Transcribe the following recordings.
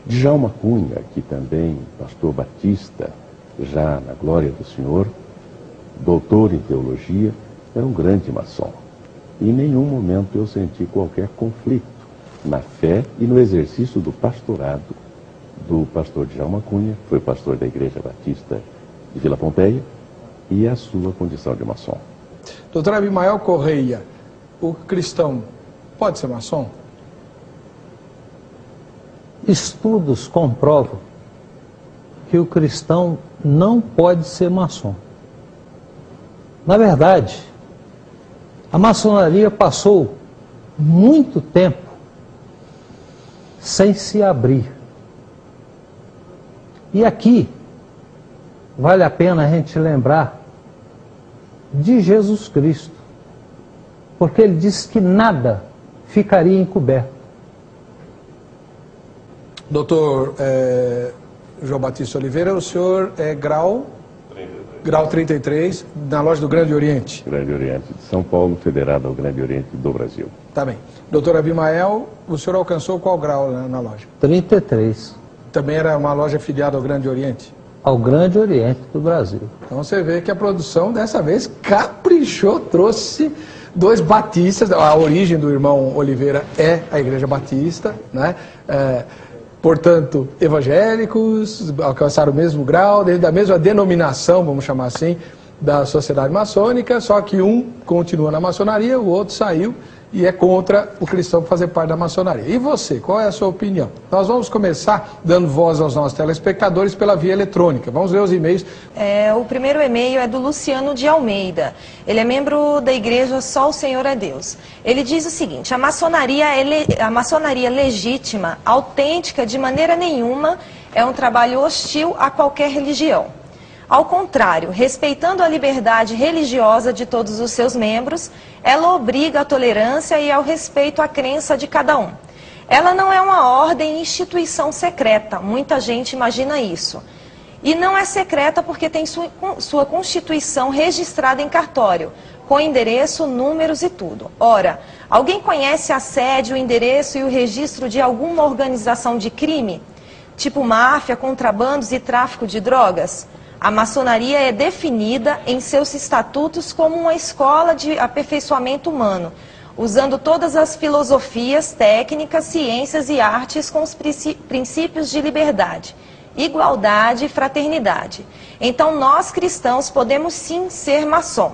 Djalma Cunha, que também pastor batista, já na glória do Senhor, doutor em teologia, era um grande maçom. E em nenhum momento eu senti qualquer conflito na fé e no exercício do pastorado do pastor Djalma Cunha, que foi pastor da Igreja Batista de Vila Pompeia, e a sua condição de maçom. Doutor Abimael Correia, o cristão pode ser maçom? Estudos comprovam que o cristão não pode ser maçom. Na verdade, a maçonaria passou muito tempo sem se abrir. E aqui vale a pena a gente lembrar de Jesus Cristo, porque ele disse que nada ficaria encoberto. Doutor João Batista Oliveira, o senhor é grau 33, na loja do Grande Oriente. Grande Oriente de São Paulo, federado ao Grande Oriente do Brasil. Tá bem. Doutor Abimael, o senhor alcançou qual grau na loja? 33. Também era uma loja filiada ao Grande Oriente? Ao Grande Oriente do Brasil. Então você vê que a produção dessa vez caprichou, trouxe dois batistas. A origem do irmão Oliveira é a Igreja Batista, né? Portanto, evangélicos alcançaram o mesmo grau, dentro da mesma denominação, vamos chamar assim, da sociedade maçônica, só que um continua na maçonaria, o outro saiu e é contra o cristão fazer parte da maçonaria. E você, qual é a sua opinião? Nós vamos começar dando voz aos nossos telespectadores pela via eletrônica. Vamos ler os e-mails. O primeiro e-mail é do Luciano de Almeida. Ele é membro da igreja Só o Senhor é Deus. Ele diz o seguinte: a maçonaria legítima, autêntica de maneira nenhuma, é um trabalho hostil a qualquer religião. Ao contrário, respeitando a liberdade religiosa de todos os seus membros, ela obriga à tolerância e ao respeito à crença de cada um. Ela não é uma ordem e instituição secreta, muita gente imagina isso. E não é secreta porque tem sua constituição registrada em cartório, com endereço, números e tudo. Ora, alguém conhece a sede, o endereço e o registro de alguma organização de crime? Tipo máfia, contrabandos e tráfico de drogas? A maçonaria é definida em seus estatutos como uma escola de aperfeiçoamento humano, usando todas as filosofias, técnicas, ciências e artes com os princípios de liberdade, igualdade e fraternidade. Então nós cristãos podemos sim ser maçom.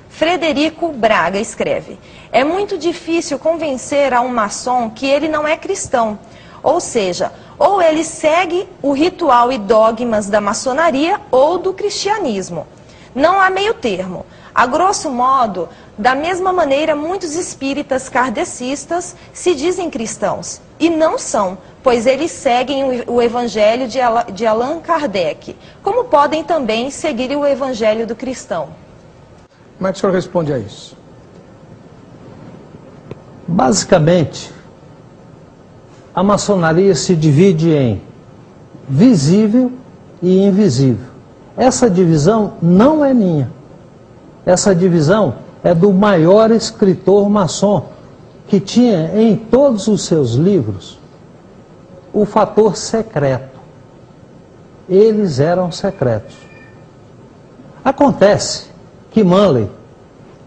Frederico Braga escreve: é muito difícil convencer a um maçom que ele não é cristão, ou seja, ou ele segue o ritual e dogmas da maçonaria ou do cristianismo. Não há meio termo. A grosso modo, da mesma maneira, muitos espíritas kardecistas se dizem cristãos. E não são, pois eles seguem o evangelho de Allan Kardec. Como podem também seguir o evangelho do cristão? Como é que o senhor responde a isso? Basicamente, a maçonaria se divide em visível e invisível. Essa divisão não é minha. Essa divisão é do maior escritor maçom, que tinha em todos os seus livros o fator secreto. Eles eram secretos. Acontece que Manley,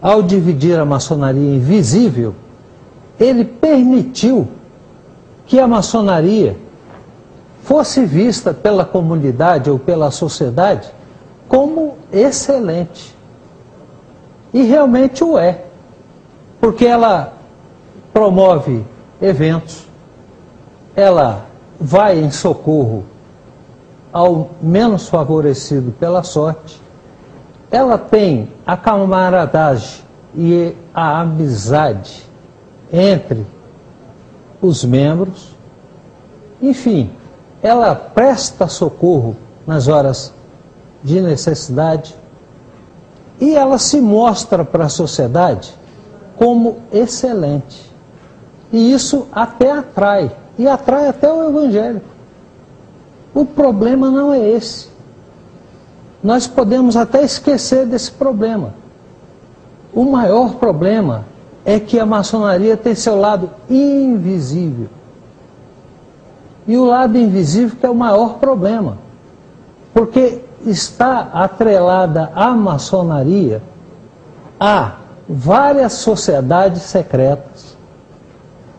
ao dividir a maçonaria em visível, ele permitiu que a maçonaria fosse vista pela comunidade ou pela sociedade como excelente. E realmente o é, porque ela promove eventos, ela vai em socorro ao menos favorecido pela sorte, ela tem a camaradagem e a amizade entre os membros, enfim, ela presta socorro nas horas de necessidade e ela se mostra para a sociedade como excelente. E isso até atrai, e atrai até o evangélico. O problema não é esse. Nós podemos até esquecer desse problema. O maior problema é que a maçonaria tem seu lado invisível. E o lado invisível que é o maior problema, porque está atrelada à maçonaria a várias sociedades secretas,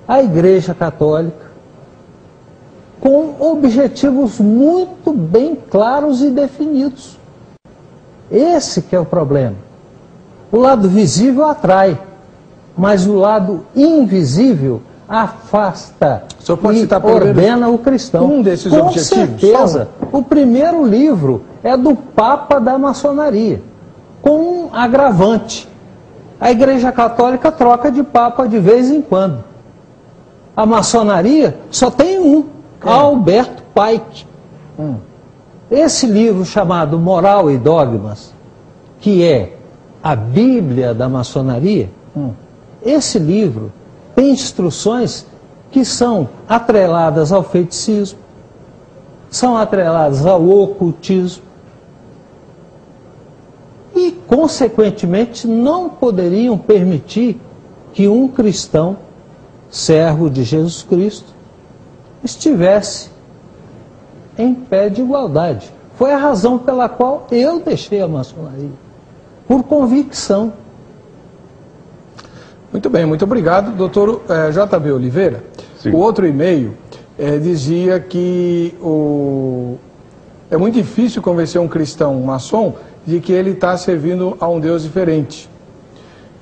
a Igreja Católica, com objetivos muito bem claros e definidos. Esse que é o problema. O lado visível atrai, mas o lado invisível afasta e ordena o cristão. Um desses com objetivos? certeza. O primeiro livro é do Papa da Maçonaria, com um agravante. A Igreja Católica troca de Papa de vez em quando. A maçonaria só tem um, Alberto Pike. Esse livro chamado Moral e Dogmas, que é a Bíblia da maçonaria, esse livro tem instruções que são atreladas ao feiticismo, são atreladas ao ocultismo e, consequentemente, não poderiam permitir que um cristão, servo de Jesus Cristo, estivesse em pé de igualdade. Foi a razão pela qual eu deixei a maçonaria, por convicção. Muito bem, muito obrigado. Doutor J.B. Oliveira, Sim. O outro e-mail dizia que é muito difícil convencer um cristão maçom de que ele está servindo a um Deus diferente.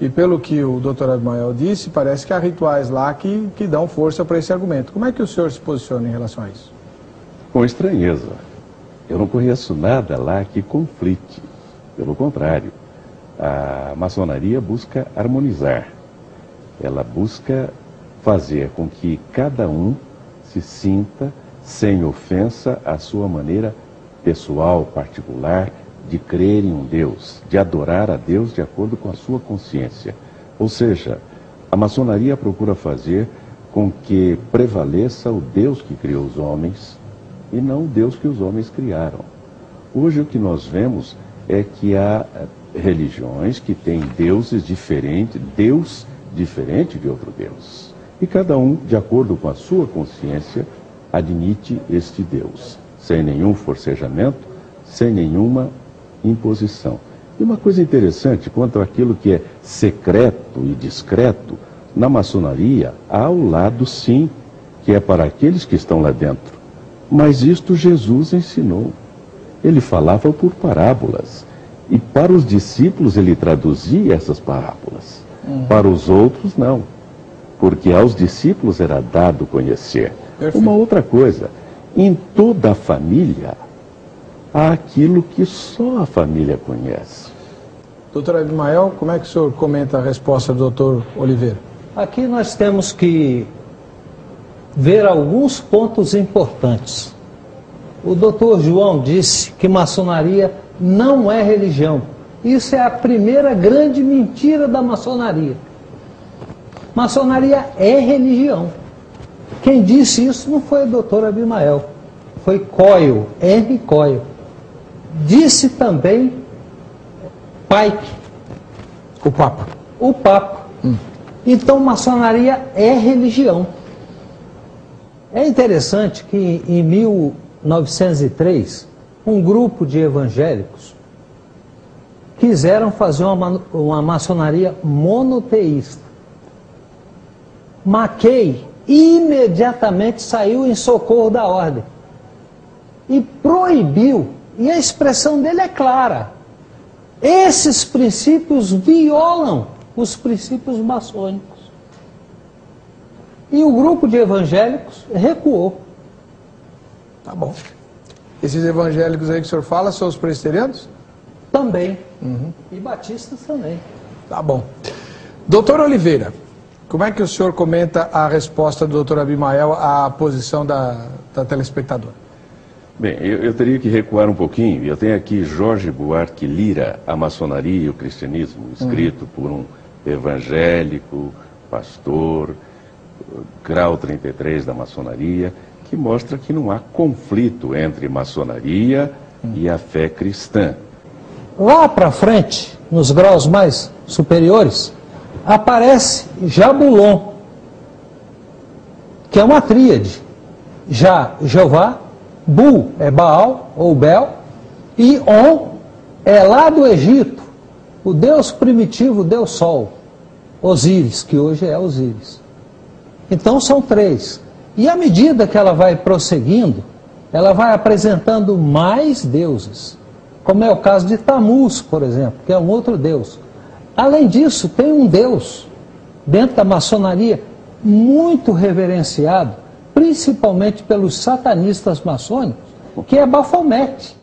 E pelo que o doutor Abimael disse, parece que há rituais lá que dão força para esse argumento. Como é que o senhor se posiciona em relação a isso? Com estranheza. Eu não conheço nada lá que conflite. Pelo contrário, a maçonaria busca harmonizar. Ela busca fazer com que cada um se sinta sem ofensa à sua maneira pessoal, particular, de crer em um Deus, de adorar a Deus de acordo com a sua consciência. Ou seja, a maçonaria procura fazer com que prevaleça o Deus que criou os homens e não o Deus que os homens criaram. Hoje o que nós vemos é que há religiões que têm deuses diferentes, Deus diferente de outro Deus. E cada um, de acordo com a sua consciência, admite este Deus, sem nenhum forcejamento, sem nenhuma imposição. E uma coisa interessante quanto àquilo que é secreto e discreto, na maçonaria há o lado sim, que é para aqueles que estão lá dentro. Mas isto Jesus ensinou. Ele falava por parábolas. E para os discípulos ele traduzia essas parábolas. Para os outros não. Porque aos discípulos era dado conhecer. Perfeito. Uma outra coisa, em toda a família há aquilo que só a família conhece. Doutor Abimael, como é que o senhor comenta a resposta do doutor Oliveira? Aqui nós temos que ver alguns pontos importantes. O doutor João disse que maçonaria não é religião. Isso é a primeira grande mentira da maçonaria. Maçonaria é religião. Quem disse isso não foi o doutor Abimael, foi Coyle, Henry Coyle. Disse também Pike, o Papa. Então, maçonaria é religião. É interessante que em 1903, um grupo de evangélicos quiseram fazer uma maçonaria monoteísta. Mackay imediatamente saiu em socorro da ordem e proibiu, e a expressão dele é clara: esses princípios violam os princípios maçônicos. E o grupo de evangélicos recuou. Tá bom. Esses evangélicos aí que o senhor fala são os presbiterianos? Também. E batistas também. Tá bom. Doutor Oliveira, como é que o senhor comenta a resposta do doutor Abimael à posição da telespectadora? Bem, eu teria que recuar um pouquinho. Eu tenho aqui Jorge Buarque Lira, A Maçonaria e o Cristianismo, escrito por um evangélico, pastor, grau 33 da maçonaria, que mostra que não há conflito entre maçonaria e a fé cristã. Lá para frente, nos graus mais superiores, aparece Jabulon, que é uma tríade. Já Jeová, Bu é Baal ou Bel, e On é lá do Egito, o deus primitivo, o deus Sol, Osíris, que hoje é Osíris. Então são 3. E à medida que ela vai prosseguindo, ela vai apresentando mais deuses, como é o caso de Tamuz, por exemplo, que é um outro deus. Além disso, tem um deus dentro da maçonaria muito reverenciado, principalmente pelos satanistas maçônicos, que é Bafomete.